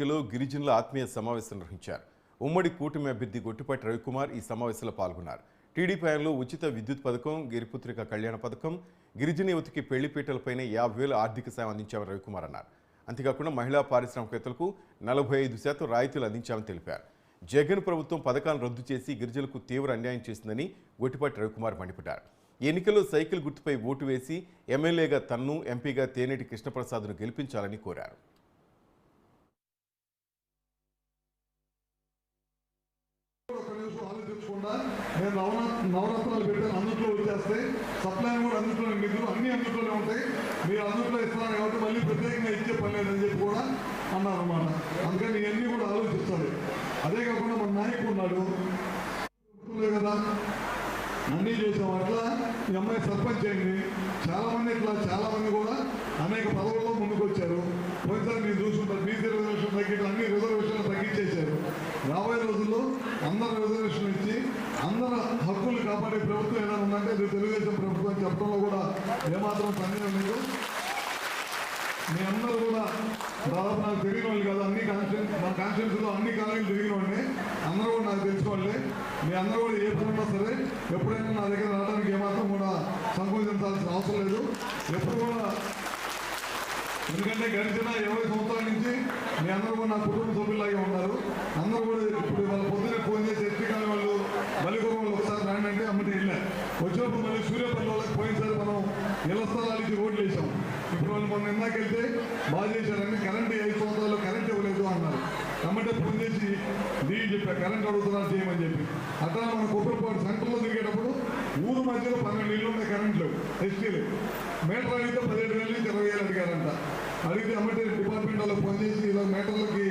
వేదికలో గిరిజనుల ఆత్మీయ సమావేశం నిర్వహించారు. ఉమ్మడి కూటమి అభ్యర్థి గొట్టిపాటి రవికుమార్ ఈ సమావేశంలో పాల్గొన్నారు. టీడీపీ హయాంలో ఉచిత విద్యుత్ పథకం, గిరిపుత్రిక కళ్యాణ పథకం, గిరిజన యువతికి పెళ్లిపీటలపైనే 50,000 ఆర్థిక సాయం అందించామని రవికుమార్ అన్నారు. అంతేకాకుండా మహిళా పారిశ్రామికవేత్తలకు 45% రాయితీలు అందించామని తెలిపారు. జగన్ ప్రభుత్వం పథకాలను రద్దు చేసి గిరిజనులకు తీవ్ర అన్యాయం చేసిందని గొట్టిపాటి రవికుమార్ మండిపడ్డారు. ఎన్నికల్లో సైకిల్ గుర్తుపై ఓటు వేసి ఎమ్మెల్యేగా తన్ను, ఎంపీగా తేనేటి కృష్ణప్రసాద్ను గెలిపించాలని కోరారు. నేను నవరత్నాలు పెట్టాను, అందులో వచ్చేస్తే సప్లై కూడా అందులో నిధులు అన్ని అందులోనే ఉంటాయి, మీరు అందులో ఇస్తున్నారు కాబట్టి మళ్ళీ ప్రత్యేకంగా ఇచ్చే పని లేదని చెప్పి కూడా అన్నారు అన్నమాట. అందుకని ఇవన్నీ కూడా ఆలోచిస్తారు. అదే కాకుండా మన నాయకుడు ఉన్నాడు కదా, అన్నీ చేసాం. అట్లా ఈ అమ్మాయి సర్పంచ్ అయింది. చాలామంది కూడా అనేక పదవుల్లో ముందుకు వచ్చారు. పోయినసారి మీరు చూసుకుంటారు, బీసీ రిజర్వేషన్ తగ్గించి అన్ని రిజర్వేషన్లు తగ్గించేశారు. రాబోయే రోజుల్లో అందరు రిజర్వేషన్ ఇచ్చి అందరు హక్కులు కాపాడే ప్రభుత్వం ఏదైనా ఉందంటే ఇది తెలుగుదేశం ప్రభుత్వం చెప్పడంలో కూడా ఏమాత్రం సందేహం లేదు. మీ అందరూ కూడా దాదాపు నాకు తెలియని వాళ్ళు కాదు, నా కాన్స్టిట్యూన్సీలో అన్ని కాలేజీలు తిరిగిన వాళ్ళే, అందరూ కూడా నాకు తెలిసిన వాళ్ళే. మీ అందరూ కూడా ఏ పనున్నా సరే ఎప్పుడైనా నా దగ్గర రావడానికి ఏమాత్రం కూడా సంకోచించాల్సిన అవసరం లేదు. ఎప్పుడు కూడా, ఎందుకంటే గడిచిన 20 సంవత్సరాల నుంచి మీ అందరూ కూడా నా కుటుంబ సభ్యులాగే ఉన్నారు. అందరూ కూడా ఇప్పుడు వాళ్ళ పొద్దున్నే ఫోన్ చేసి ఎస్టీకాల వాళ్ళు బలిగొర వాళ్ళు ఒకసారి రాండి అంటే అమ్మటి వెళ్ళారు. వచ్చినప్పుడు మళ్ళీ సూర్యాపల్లి వాళ్ళకి పోయినసారి మనం ఇళ్ల స్థలాలు ఇచ్చి రోడ్లు వేసాం. ఇప్పుడు వాళ్ళు మొన్న ఇందాక వెళ్తే బాగా చేశారని కరెంట్ 5 సంవత్సరాల్లో కరెంట్ ఇవ్వలేదు అన్నారు. అమ్మటే ఫోన్ చేసి దీని చెప్పా కరెంట్ అడుగుతున్నారు చేయమని చెప్పి. అట్లా మన కొబ్బరిపాటు సెంటర్లో తిరిగేటప్పుడు ఊరు మధ్యలో 12 ఇళ్ళు ఉన్నాయి కరెంట్లు, ఎస్టీలు. మీటర్ అడిగితే 17,000 నుంచి 20,000 అడిగారంట. అడిగితే అమ్మటే డిపార్ట్మెంట్ వాళ్ళకి ఫోన్ చేసి ఇలా మీటర్లకి